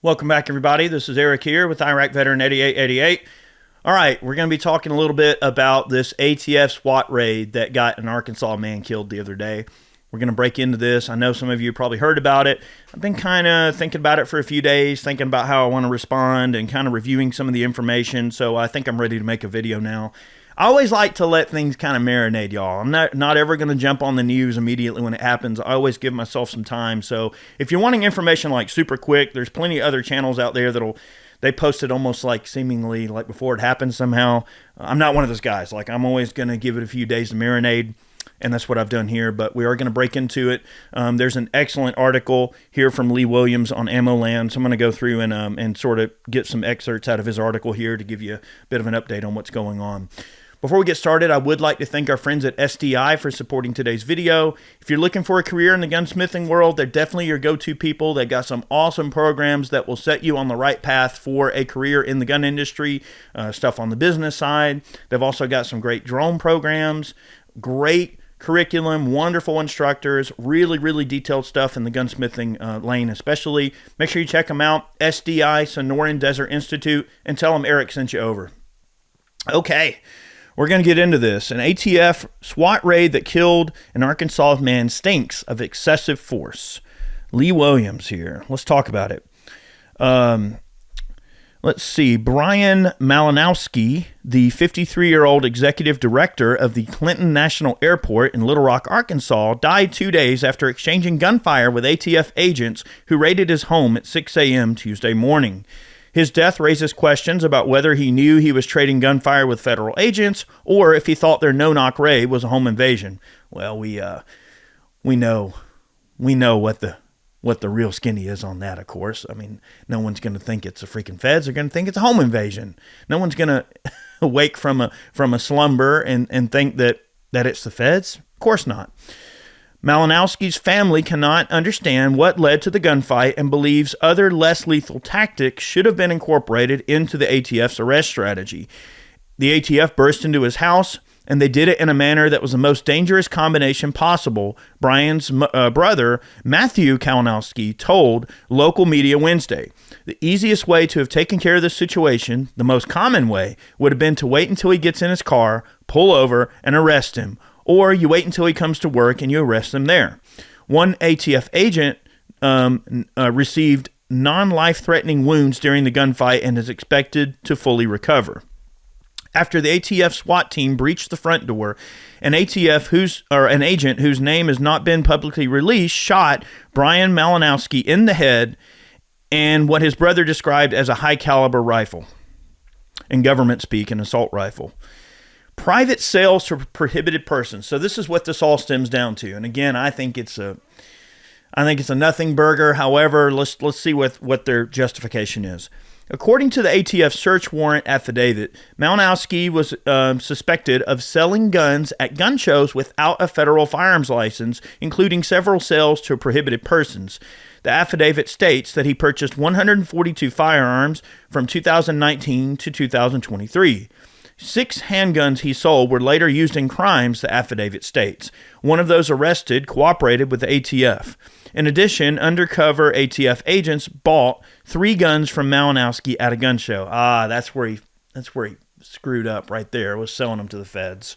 Welcome back, everybody. This is Eric here with Iraq Veteran 8888. All right, we're going to be talking a little bit about this ATF SWAT raid that got an Arkansas man killed the other day. We're going to break into this. I know some of you probably heard about it. I've been kind of thinking about it for a few days, thinking about how I want to respond and kind of reviewing some of the information, so I think I'm ready to make a video now. I always like to let things kind of marinate, y'all. I'm not ever going to jump on the news immediately when it happens. I always give myself some time. So if you're wanting information like super quick, there's plenty of other channels out there they post it almost like seemingly like before it happens somehow. I'm not one of those guys. Like, I'm always going to give it a few days to marinate, and that's what I've done here. But we are going to break into it. There's an excellent article here from Lee Williams on Ammo Land. So I'm going to go through and sort of get some excerpts out of his article here to give you a bit of an update on what's going on. Before we get started, I would like to thank our friends at SDI for supporting today's video. If you're looking for a career in the gunsmithing world, they're definitely your go-to people. They've got some awesome programs that will set you on the right path for a career in the gun industry, stuff on the business side. They've also got some great drone programs, great curriculum, wonderful instructors, really detailed stuff in the gunsmithing lane especially. Make sure you check them out, SDI, Sonoran Desert Institute, and tell them Eric sent you over. Okay. We're going to get into this. An ATF SWAT raid that killed an Arkansas man stinks of excessive force. Lee Williams here. Let's talk about it. Let's see. Brian Malinowski, the 53-year-old executive director of the Clinton National Airport in Little Rock, Arkansas, died 2 days after exchanging gunfire with ATF agents who raided his home at 6 a.m. Tuesday morning. His death raises questions about whether he knew he was trading gunfire with federal agents or if he thought their no-knock raid was a home invasion. Well, we know what the real skinny is on that, of course. I mean, no one's going to think it's the freaking feds. They're going to think it's a home invasion. No one's going to wake from a slumber and think that it's the feds. Of course not. Malinowski's family cannot understand what led to the gunfight and believes other less lethal tactics should have been incorporated into the ATF's arrest strategy. The ATF burst into his house, and they did it in a manner that was the most dangerous combination possible, Brian's brother, Matthew Kalinowski, told local media Wednesday. The easiest way to have taken care of this situation, the most common way, would have been to wait until he gets in his car, pull over, and arrest him. Or you wait until he comes to work and you arrest him there. One ATF agent received non-life-threatening wounds during the gunfight and is expected to fully recover. After the ATF SWAT team breached the front door, an agent whose name has not been publicly released shot Brian Malinowski in the head and what his brother described as a high-caliber rifle. In government speak, an assault rifle. Private sales to prohibited persons. So this is what this all stems down to. And again, I think it's a nothing burger. However, let's see what their justification is. According to the ATF search warrant affidavit, Malinowski was suspected of selling guns at gun shows without a federal firearms license, including several sales to prohibited persons. The affidavit states that he purchased 142 firearms from 2019 to 2023. 6 handguns he sold were later used in crimes, the affidavit states. One of those arrested cooperated with the ATF. In addition, undercover ATF agents bought 3 guns from Malinowski at a gun show. That's where he screwed up right there, was selling them to the feds.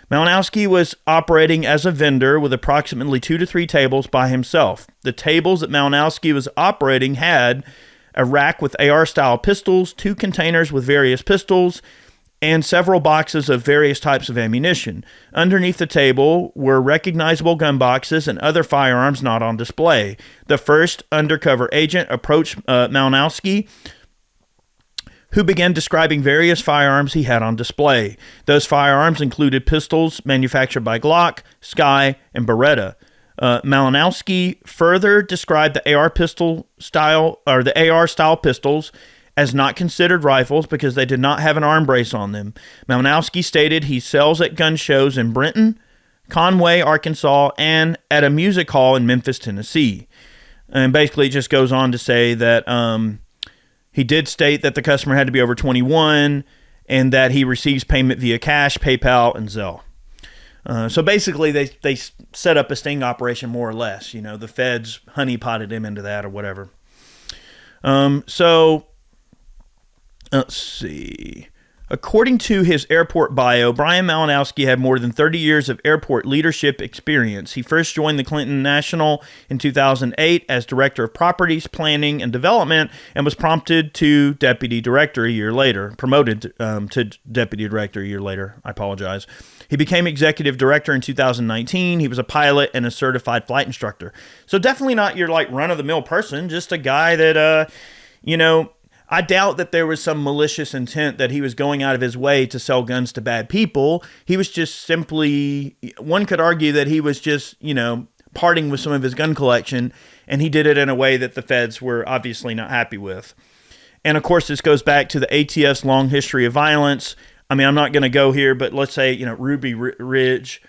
Malinowski was operating as a vendor with approximately 2 to 3 tables by himself. The tables that Malinowski was operating had a rack with AR-style pistols, 2 containers with various pistols, and several boxes of various types of ammunition. Underneath the table were recognizable gun boxes and other firearms not on display. The first undercover agent approached Malinowski, who began describing various firearms he had on display. Those firearms included pistols manufactured by Glock, Sky, and Beretta. Malinowski further described the AR style pistols as not considered rifles because they did not have an arm brace on them. Malinowski stated he sells at gun shows in Brenton, Conway, Arkansas, and at a music hall in Memphis, Tennessee. And basically it just goes on to say that he did state that the customer had to be over 21 and that he receives payment via cash, PayPal, and Zelle. So basically they set up a sting operation more or less. You know, the feds honeypotted him into that or whatever. So let's see. According to his airport bio, Brian Malinowski had more than 30 years of airport leadership experience. He first joined the Clinton National in 2008 as Director of Properties, Planning, and Development, and was promoted to Deputy Director a year later. I apologize. He became Executive Director in 2019. He was a pilot and a certified flight instructor. So definitely not your run-of-the-mill person, just a guy that, I doubt that there was some malicious intent that he was going out of his way to sell guns to bad people. He was just simply, one could argue that he was just, parting with some of his gun collection, and he did it in a way that the feds were obviously not happy with. And of course, this goes back to the ATF's long history of violence. I mean, I'm not going to go here, but let's say, Ruby Ridge,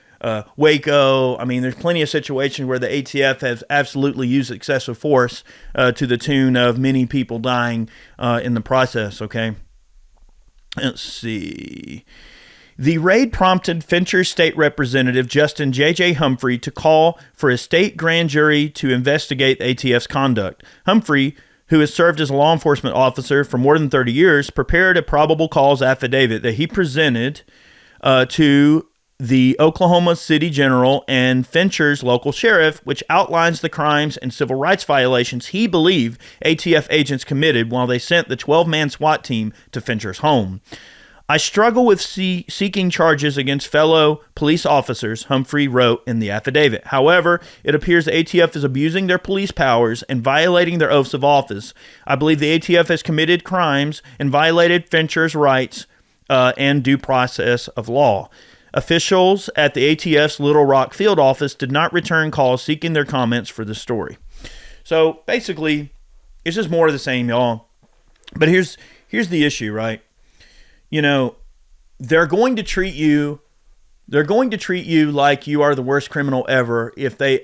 Waco. I mean, there's plenty of situations where the ATF has absolutely used excessive force to the tune of many people dying in the process, okay? Let's see. The raid prompted Fincher State Representative Justin J.J. Humphrey to call for a state grand jury to investigate the ATF's conduct. Humphrey, who has served as a law enforcement officer for more than 30 years, prepared a probable cause affidavit that he presented to the Oklahoma City General and Fincher's local sheriff, which outlines the crimes and civil rights violations he believed ATF agents committed while they sent the 12-man SWAT team to Fincher's home. I struggle with seeking charges against fellow police officers, Humphrey wrote in the affidavit. However, it appears the ATF is abusing their police powers and violating their oaths of office. I believe the ATF has committed crimes and violated Fincher's rights and due process of law. Officials at the ATF's Little Rock field office did not return calls seeking their comments for the story. So basically, it's just more of the same, y'all. But here's the issue, right? They're going to treat you like you are the worst criminal ever if they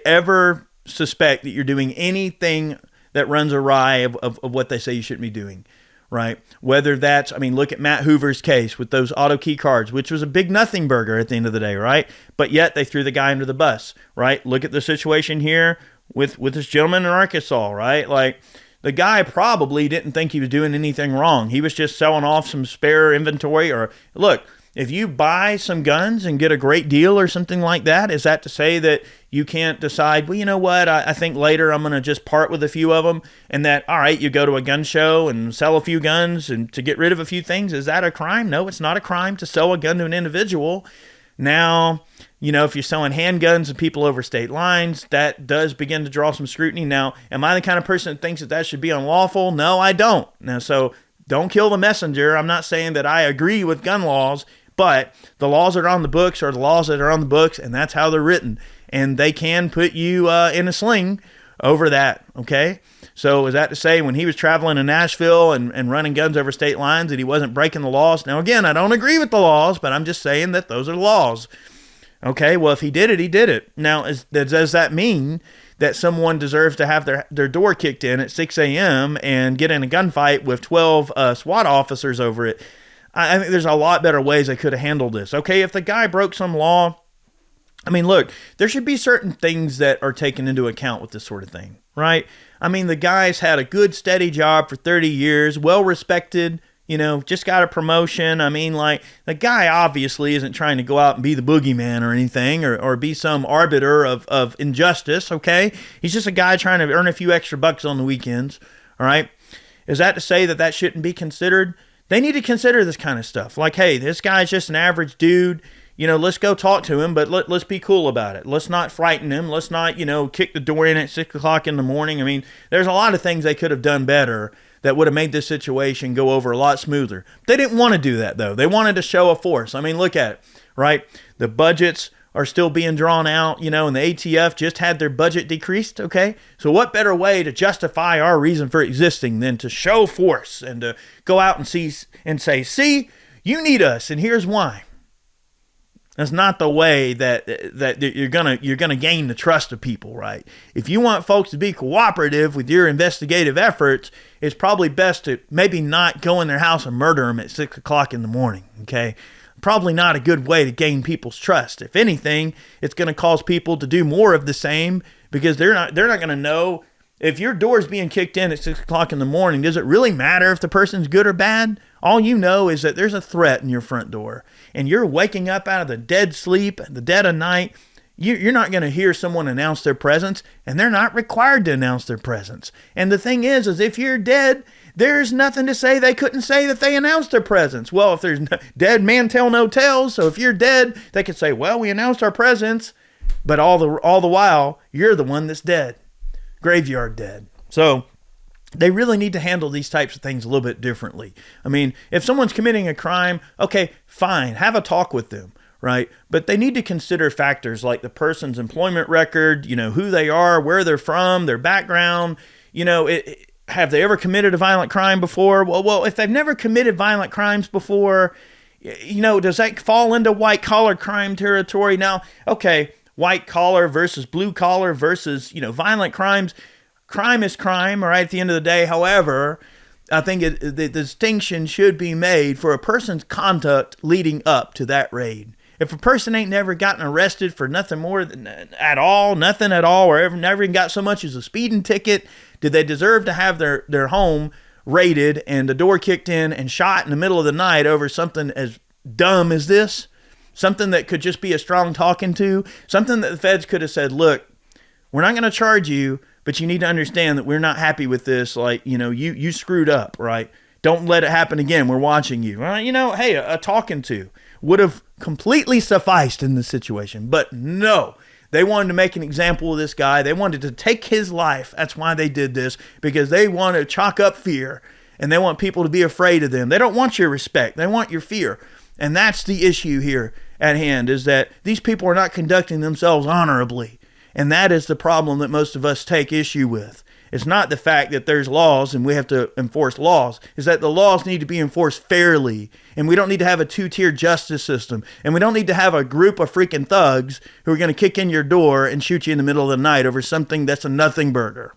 ever suspect that you're doing anything that runs awry of what they say you shouldn't be doing. Right? Whether that's, look at Matt Hoover's case with those auto key cards, which was a big nothing burger at the end of the day, right? But yet they threw the guy under the bus, right? Look at the situation here with this gentleman in Arkansas, right? The guy probably didn't think he was doing anything wrong. He was just selling off some spare inventory. Or look, if you buy some guns and get a great deal or something like that, is that to say that you can't decide, well, you know what, I think later I'm going to just part with a few of them, and that, all right, you go to a gun show and sell a few guns and to get rid of a few things? Is that a crime? No, it's not a crime to sell a gun to an individual. Now, if you're selling handguns and people over state lines, that does begin to draw some scrutiny. Now, am I the kind of person that thinks that should be unlawful? No, I don't. Now, so don't kill the messenger. I'm not saying that I agree with gun laws, but the laws that are on the books are the laws that are on the books, and that's how they're written. And they can put you in a sling over that, okay? So is that to say when he was traveling to Nashville and running guns over state lines that he wasn't breaking the laws? Now, again, I don't agree with the laws, but I'm just saying that those are the laws. Okay, well, if he did it, he did it. Now, does that mean that someone deserves to have their door kicked in at 6 a.m. and get in a gunfight with 12 SWAT officers over it? I think there's a lot better ways they could have handled this. Okay, if the guy broke some law, look, there should be certain things that are taken into account with this sort of thing, right? The guy's had a good, steady job for 30 years, well-respected, just got a promotion. The guy obviously isn't trying to go out and be the boogeyman or anything or be some arbiter of injustice, okay? He's just a guy trying to earn a few extra bucks on the weekends, all right? Is that to say that shouldn't be considered? They need to consider this kind of stuff. Like, hey, this guy's just an average dude. Let's go talk to him, but let's be cool about it. Let's not frighten him. Let's not, kick the door in at 6 o'clock in the morning. There's a lot of things they could have done better that would have made this situation go over a lot smoother. They didn't want to do that, though. They wanted to show a force. Look at it, right? The budgets are still being drawn out, and the ATF just had their budget decreased, okay? So what better way to justify our reason for existing than to show force and to go out and say, see, you need us, and here's why. That's not the way that you're gonna gain the trust of people, right? If you want folks to be cooperative with your investigative efforts, it's probably best to maybe not go in their house and murder them at 6 o'clock in the morning, okay? Probably not a good way to gain people's trust. If anything, it's going to cause people to do more of the same because they're not going to know If your door's being kicked in at 6 o'clock in the morning, does it really matter if the person's good or bad? All you know is that there's a threat in your front door, and you're waking up out of the dead sleep, the dead of night. You're not going to hear someone announce their presence, and they're not required to announce their presence. And the thing is if you're dead, there's nothing to say they couldn't say that they announced their presence. Well, if there's dead man tell no tales, so if you're dead, they could say, well, we announced our presence, but all the while, you're the one that's dead. Graveyard dead. So they really need to handle these types of things a little bit differently. I mean, if someone's committing a crime, okay, fine, have a talk with them, right? But they need to consider factors like the person's employment record, who they are, where they're from, their background, have they ever committed a violent crime before? Well, if they've never committed violent crimes before, does that fall into white collar crime territory? Now, okay, white collar versus blue collar versus, violent crimes. Crime is crime, all right, at the end of the day. However, I think the distinction should be made for a person's conduct leading up to that raid. If a person ain't never gotten arrested for nothing more than nothing at all, or never even got so much as a speeding ticket, do they deserve to have their home raided and the door kicked in and shot in the middle of the night over something as dumb as this? Something that could just be a strong talking to, something that the feds could have said, look, we're not going to charge you, but you need to understand that we're not happy with this. Like, you screwed up, right? Don't let it happen again. We're watching you. Hey, a talking to would have completely sufficed in this situation. But no, they wanted to make an example of this guy. They wanted to take his life. That's why they did this, because they want to chalk up fear, and they want people to be afraid of them. They don't want your respect. They want your fear. And that's the issue here at hand, is that these people are not conducting themselves honorably. And that is the problem that most of us take issue with. It's not the fact that there's laws and we have to enforce laws. It's that the laws need to be enforced fairly. And we don't need to have a two-tier justice system. And we don't need to have a group of freaking thugs who are going to kick in your door and shoot you in the middle of the night over something that's a nothing burger.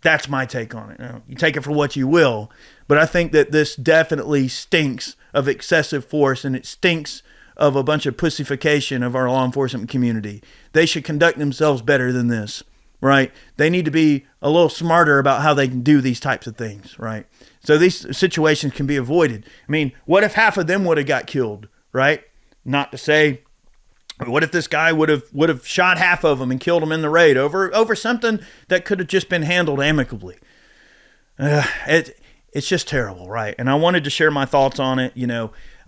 That's my take on it. Now, you take it for what you will. But I think that this definitely stinks of excessive force, and it stinks of a bunch of pussification of our law enforcement community. They should conduct themselves better than this, right? They need to be a little smarter about how they can do these types of things, right? So these situations can be avoided. I mean, what if half of them would have got killed, right? Not to say, what if this guy would have shot half of them and killed them in the raid over something that could have just been handled amicably? It's just terrible, right? And I wanted to share my thoughts on it.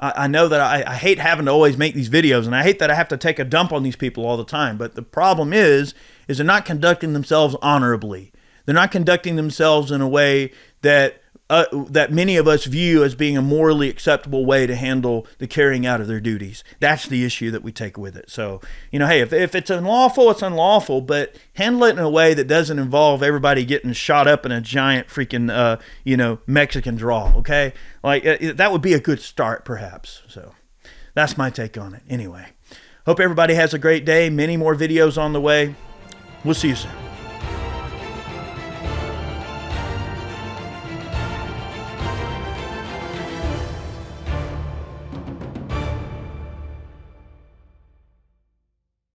I know that I hate having to always make these videos, and I hate that I have to take a dump on these people all the time. But the problem is they're not conducting themselves honorably. They're not conducting themselves in a way that many of us view as being a morally acceptable way to handle the carrying out of their duties. That's the issue that we take with it. So, hey, if it's unlawful, it's unlawful, but handle it in a way that doesn't involve everybody getting shot up in a giant freaking, Mexican draw, okay? Like, that would be a good start, perhaps. So that's my take on it. Anyway, hope everybody has a great day. Many more videos on the way. We'll see you soon.